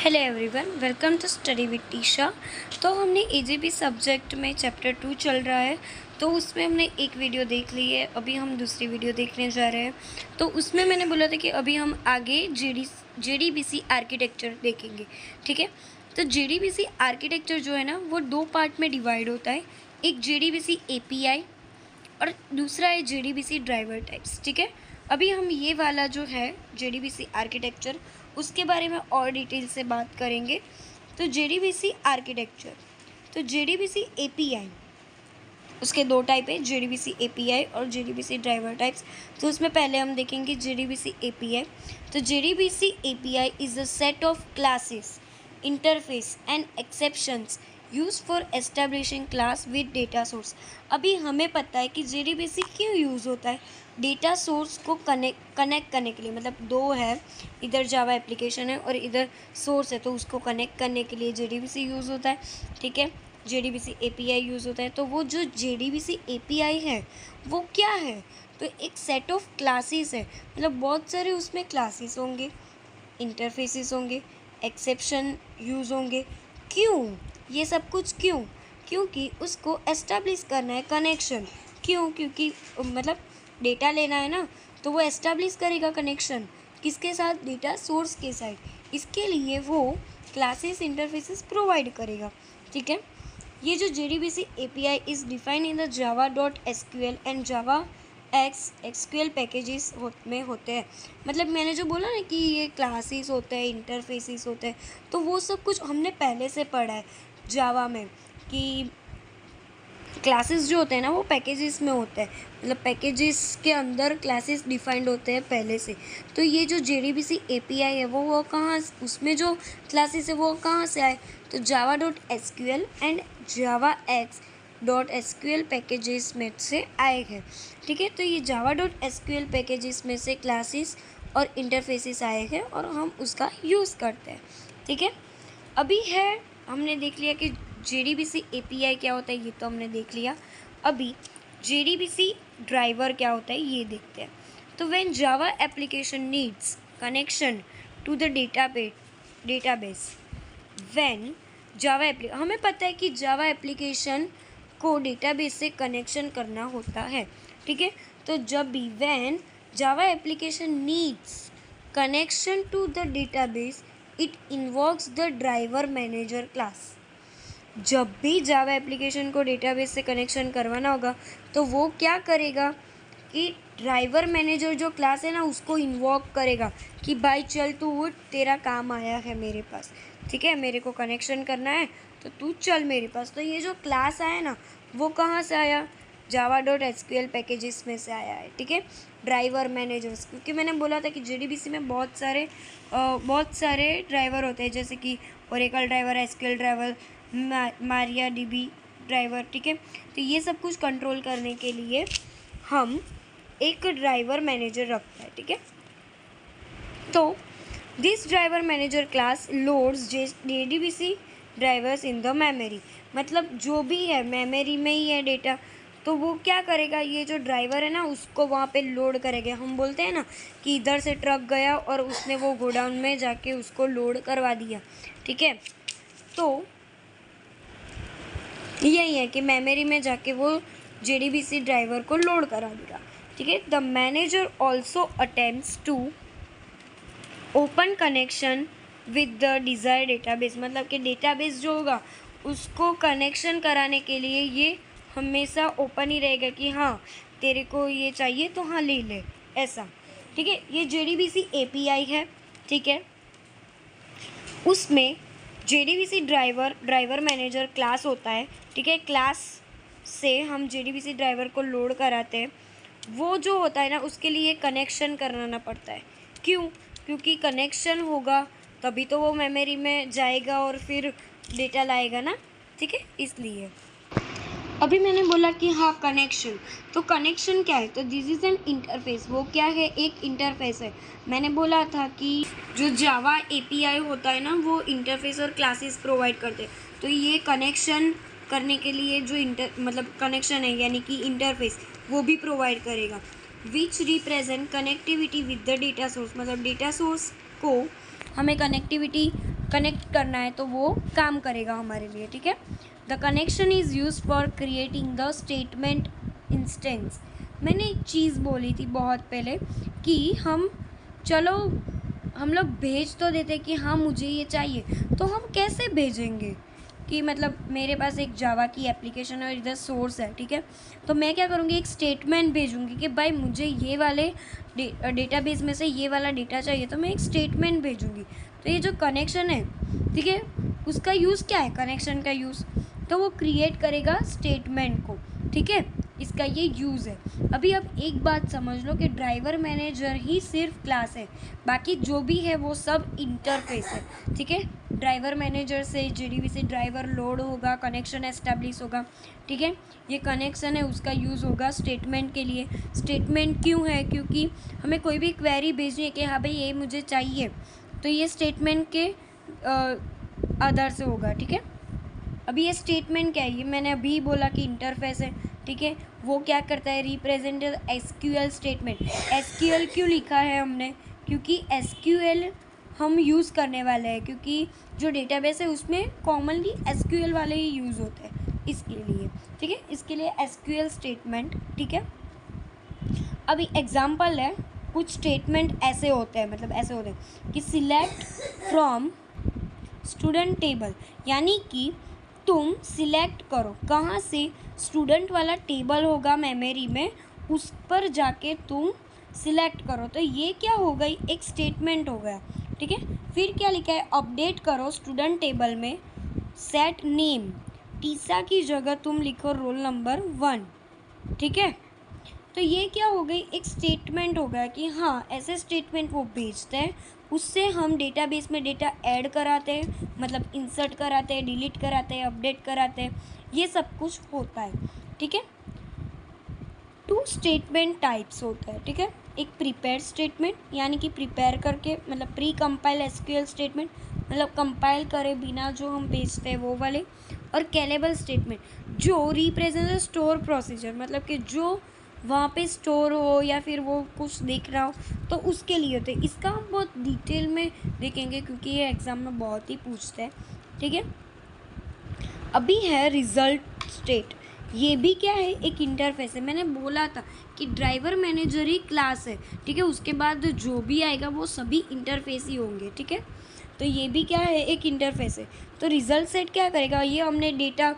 Hello everyone, welcome to study with Tisha. तो हमने AGB subject में चैप्टर 2 चल रहा है, तो उसमें हमने एक वीडियो देख ली है। अभी हम दूसरी वीडियो देखने जा रहे हैं। तो उसमें मैंने बोला था कि अभी हम आगे जेडीबीसी आर्किटेक्चर देखेंगे। ठीक है, तो जेडीबीसी आर्किटेक्चर जो है ना, वो दो पार्ट में डिवाइड होता है। एक जेडीबीसी एपीआई और दूसरा है जेडीबीसी ड्राइवर टाइप्स। ठीक है, अभी हम ये वाला जो है जेडीबीसी आर्किटेक्चर, उसके बारे में और डिटेल से बात करेंगे। तो जेडीबीसी आर्किटेक्चर, तो जेडीबीसी एपीआई, उसके दो टाइप है, जेडीबीसी एपीआई और जेडीबीसी ड्राइवर टाइप्स। तो उसमें पहले हम देखेंगे जेडीबीसी एपीआई। तो JDBC API is a set of classes, interface and exceptions use for establishing class with data source. अभी हमें पता है कि जेडीबीसी क्यों यूज़ होता है, डेटा सोर्स को कनेक्ट करने के लिए। मतलब दो है, इधर जावा एप्लीकेशन है और इधर सोर्स है, तो उसको कनेक्ट करने के लिए जेडीबीसी यूज़ होता है। ठीक है, जेडीबीसी एपीआई यूज़ होता है। तो वो जो जेडीबीसी एपीआई है वो क्या है, तो एक सेट ऑफ क्लासेस है। मतलब बहुत सारे उसमें क्लासेस होंगे, इंटरफेसेस होंगे, एक्सेप्शन यूज़ होंगे। क्यों ये सब कुछ, क्यों? क्योंकि उसको एस्टेब्लिश करना है कनेक्शन। क्यों? क्योंकि मतलब डेटा लेना है ना, तो वो एस्टेब्लिश करेगा कनेक्शन किसके साथ, डेटा सोर्स के साथ। इसके लिए वो क्लासेस इंटरफेसेस प्रोवाइड करेगा। ठीक है, ये जो JDBC API is defined in the Java dot SQL and Java SQL packages में होते हैं। मतलब मैंने जो बोला ना कि ये क्लासेस होते हैं, इंटरफेसेस होते हैं, तो वो सब कुछ हमने पहले से पढ़ा है जावा में कि क्लासेस जो होते हैं ना वो पैकेजेस में होते हैं। मतलब पैकेजेस के अंदर क्लासेस डिफाइंड होते हैं पहले से। तो ये जो जेडीबीसी एपीआई है वो कहाँ, उसमें जो क्लासेस है वो कहाँ से आए, तो Java dot SQL and Java x dot SQL packages में से आए हैं। ठीक है, तो ये जावा डॉट एसक्यूएल पैकेजेस में से क्लासेस और इंटरफेसेस आए हैं और हम उसका यूज़ करते हैं। ठीक है, अभी है, हमने देख लिया कि जेडीबीसी एपीआई क्या होता है, ये तो हमने देख लिया। अभी जेडीबीसी ड्राइवर क्या होता है ये देखते हैं। तो when Java application needs connection to the database, when Java हमें पता है कि जावा एप्लीकेशन को डेटाबेस से कनेक्शन करना होता है। ठीक है, तो जब भी when Java application needs connection to the database it invokes the driver manager class. जब भी जावा एप्लीकेशन को डेटाबेस से कनेक्शन करवाना होगा तो वो क्या करेगा कि ड्राइवर मैनेजर जो क्लास है ना उसको इन्वोक करेगा कि भाई चल तू उठ, तेरा काम आया है मेरे पास। ठीक है, मेरे को कनेक्शन करना है तो तू चल मेरे पास। तो ये जो क्लास आया ना वो कहाँ से आया, जावा डॉट एसक्यूएल पैकेजेस में से आया है। ठीक है, ड्राइवर मैनेजर्स, क्योंकि मैंने बोला था कि जेडीबीसी में बहुत सारे ड्राइवर होते हैं, जैसे कि Oracle driver, SQL driver, Maria dB driver. ठीक है, तो ये सब कुछ कंट्रोल करने के लिए हम एक ड्राइवर मैनेजर रखते हैं। ठीक है, तो this driver manager class loads JDBC drivers in the memory. मतलब जो भी है मेमोरी में ही है डेटा, तो वो क्या करेगा, ये जो ड्राइवर है ना उसको वहाँ पे लोड करेगा। हम बोलते हैं ना कि इधर से ट्रक गया और उसने वो गोडाउन में जाके उसको लोड करवा दिया। ठीक है, तो यही है कि मेमोरी में जाके वो जेडीबीसी ड्राइवर को लोड करा देगा। ठीक है, the manager also attempts to open connection with the desire database. मतलब कि डेटाबेस जो होगा उसको कनेक्शन कराने के लिए ये हमेशा ओपन ही रहेगा कि हाँ तेरे को ये चाहिए तो हाँ ले ले, ऐसा। ठीक है, ये जेडीबीसी एपीआई है। ठीक है, उसमें जेडीबीसी ड्राइवर मैनेजर क्लास होता है। ठीक है, क्लास से हम जेडीबीसी ड्राइवर को लोड कराते हैं। वो जो होता है ना उसके लिए कनेक्शन कराना पड़ता है। क्यों? क्योंकि कनेक्शन होगा तभी तो वो मेमोरी में जाएगा और फिर डेटा लाएगा ना। ठीक है, इसलिए अभी मैंने बोला कि हाँ कनेक्शन, तो कनेक्शन क्या है, तो दिस इज़ एन इंटरफेस। वो क्या है, एक इंटरफेस है। मैंने बोला था कि जो जावा एपीआई होता है ना वो इंटरफेस और क्लासेस प्रोवाइड करते हैं। तो ये कनेक्शन करने के लिए जो मतलब कनेक्शन है यानी कि इंटरफेस वो भी प्रोवाइड करेगा। Which represent connectivity with the data source. मतलब डेटा सोर्स को हमें कनेक्टिविटी कनेक्ट करना है तो वो काम करेगा हमारे लिए, ठीक है। The connection is use for creating the statement instance. मैंने एक चीज़ बोली थी बहुत पहले कि चलो हम लोग भेज तो देते कि हाँ मुझे ये चाहिए, तो हम कैसे भेजेंगे कि मतलब मेरे पास एक जावा की एप्लीकेशन और इधर सोर्स है, ठीक है। तो मैं क्या करूँगी, एक स्टेटमेंट भेजूँगी कि भाई मुझे ये वाले डेटाबेस में से ये वाला डेटा चाहिए, तो मैं एक स्टेटमेंट भेजूँगी। तो ये जो कनेक्शन है, ठीक है, उसका यूज़ क्या है, कनेक्शन का यूज़, तो वो क्रिएट करेगा स्टेटमेंट को, ठीक है, इसका ये यूज़ है। अभी अब एक बात समझ लो कि ड्राइवर मैनेजर ही सिर्फ क्लास है, बाकी जो भी है वो सब इंटरफेस है, ठीक है। ड्राइवर मैनेजर से जेडीबी से ड्राइवर लोड होगा, कनेक्शन एस्टेब्लिश होगा, ठीक है। ये कनेक्शन है, उसका यूज़ होगा स्टेटमेंट के लिए। स्टेटमेंट क्यों है, क्योंकि हमें कोई भी क्वेरी भेजनी है कि हाँ भाई ये मुझे चाहिए, तो ये स्टेटमेंट के आधार से होगा, ठीक है। अभी ये स्टेटमेंट क्या है, ये मैंने अभी बोला कि इंटरफेस है, ठीक है। वो क्या करता है, रिप्रेजेंट एसक्यूएल स्टेटमेंट। एसक्यूएल क्यों लिखा है हमने, क्योंकि एसक्यूएल हम यूज़ करने वाले हैं, क्योंकि जो डेटाबेस है उसमें कॉमनली एसक्यूएल वाले ही यूज़ होते हैं, इसके लिए, ठीक है, इसके लिए एसक्यूएल स्टेटमेंट, ठीक है। अभी एग्जाम्पल है, कुछ स्टेटमेंट ऐसे होते हैं, मतलब ऐसे होते हैं कि सिलेक्ट फ्रॉम स्टूडेंट टेबल, यानी कि तुम सिलेक्ट करो कहाँ से, स्टूडेंट वाला टेबल होगा मेमोरी में, उस पर जाके तुम सिलेक्ट करो। तो ये क्या हो गई, एक स्टेटमेंट हो गया, ठीक है। फिर क्या लिखा है, अपडेट करो स्टूडेंट टेबल में सेट नेम, टीसा की जगह तुम लिखो रोल नंबर 1, ठीक है। तो ये क्या हो गई, एक स्टेटमेंट हो गया कि हाँ ऐसे स्टेटमेंट वो भेजते हैं, उससे हम डेटाबेस में डेटा ऐड कराते हैं, मतलब इंसर्ट कराते हैं, डिलीट कराते हैं, अपडेट कराते हैं, ये सब कुछ होता है, ठीक है। 2 स्टेटमेंट टाइप्स होता है, ठीक है। एक प्रिपेयर स्टेटमेंट, यानी कि प्रिपेयर करके, मतलब प्री कंपाइल एसक्यूएल स्टेटमेंट, मतलब कंपाइल करे बिना जो हम भेजते हैं वो वाले। और कैलेबल स्टेटमेंट जो रिप्रेजेंट स्टोर प्रोसीजर, मतलब कि जो वहाँ पे स्टोर हो या फिर वो कुछ देख रहा हो तो उसके लिए होते हैं। इसका हम बहुत डिटेल में देखेंगे क्योंकि ये एग्ज़ाम में बहुत ही पूछते हैं, ठीक है। अभी है रिजल्ट स्टेट, ये भी क्या है, एक इंटरफेस है। मैंने बोला था कि ड्राइवर मैनेजर ही क्लास है, ठीक है, उसके बाद जो भी आएगा वो सभी इंटरफेस ही होंगे, ठीक है। तो ये भी क्या है, एक इंटरफेस है। तो रिजल्ट सेट क्या करेगा, ये हमने डेटा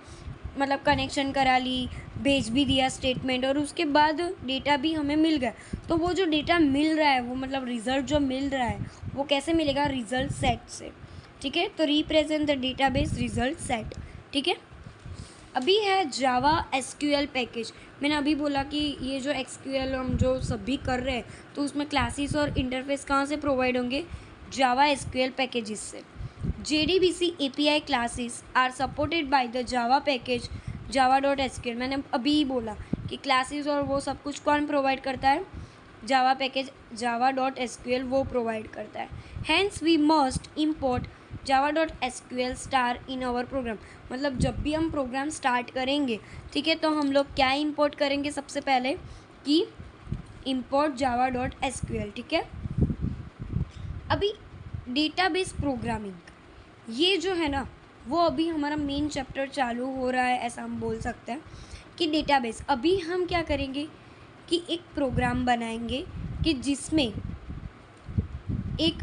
मतलब कनेक्शन करा ली, भेज भी दिया स्टेटमेंट, और उसके बाद डेटा भी हमें मिल गया। तो वो जो डेटा मिल रहा है, वो मतलब रिज़ल्ट जो मिल रहा है वो कैसे मिलेगा, रिज़ल्ट सेट से, ठीक है। तो represent the database result set, ठीक है। अभी है जावा एसक्यूएल पैकेज। मैंने अभी बोला कि ये जो एसक्यूएल हम जो सभी कर रहे हैं तो उसमें क्लासेस और इंटरफेस कहाँ से प्रोवाइड होंगे, जावा एसक्यूएल पैकेजेस से। JDBC API classes are supported by the Java package java.sql। मैंने अभी बोला कि क्लासेस और वो सब कुछ कौन प्रोवाइड करता है, जावा पैकेज java.sql वो प्रोवाइड करता है। Hence we must import java.sql star in our program. मतलब जब भी हम प्रोग्राम स्टार्ट करेंगे, ठीक है, तो हम लोग क्या इंपोर्ट करेंगे, सबसे पहले कि इम्पोर्ट java.sql, ठीक है। अभी डेटाबेस प्रोग्रामिंग, ये जो है ना वो अभी हमारा मेन चैप्टर चालू हो रहा है, ऐसा हम बोल सकते हैं कि डेटाबेस। अभी हम क्या करेंगे कि एक प्रोग्राम बनाएंगे कि जिसमें एक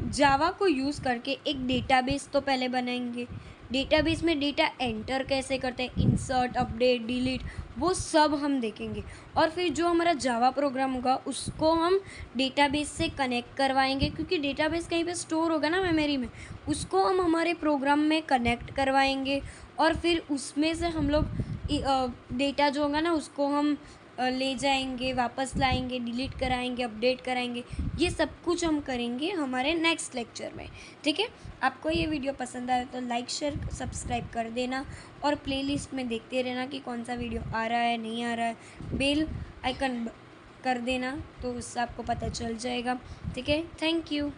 जावा को यूज़ करके एक डेटाबेस तो पहले बनाएंगे। डेटाबेस में डेटा एंटर कैसे करते हैं, इंसर्ट, अपडेट, डिलीट, वो सब हम देखेंगे। और फिर जो हमारा जावा प्रोग्राम होगा उसको हम डेटाबेस से कनेक्ट करवाएंगे, क्योंकि डेटाबेस कहीं पे स्टोर होगा ना मेमोरी में, उसको हम हमारे प्रोग्राम में कनेक्ट करवाएंगे। और फिर उसमें से हम लोग डेटा जो होगा ना उसको हम ले जाएंगे, वापस लाएंगे, डिलीट कराएंगे, अपडेट कराएंगे। ये सब कुछ हम करेंगे हमारे नेक्स्ट लेक्चर में, ठीक है। आपको ये वीडियो पसंद आया तो लाइक शेयर सब्सक्राइब कर देना, और प्लेलिस्ट में देखते रहना कि कौन सा वीडियो आ रहा है नहीं आ रहा है। बेल आइकन कर देना तो उससे आपको पता चल जाएगा, ठीक है। Thank you.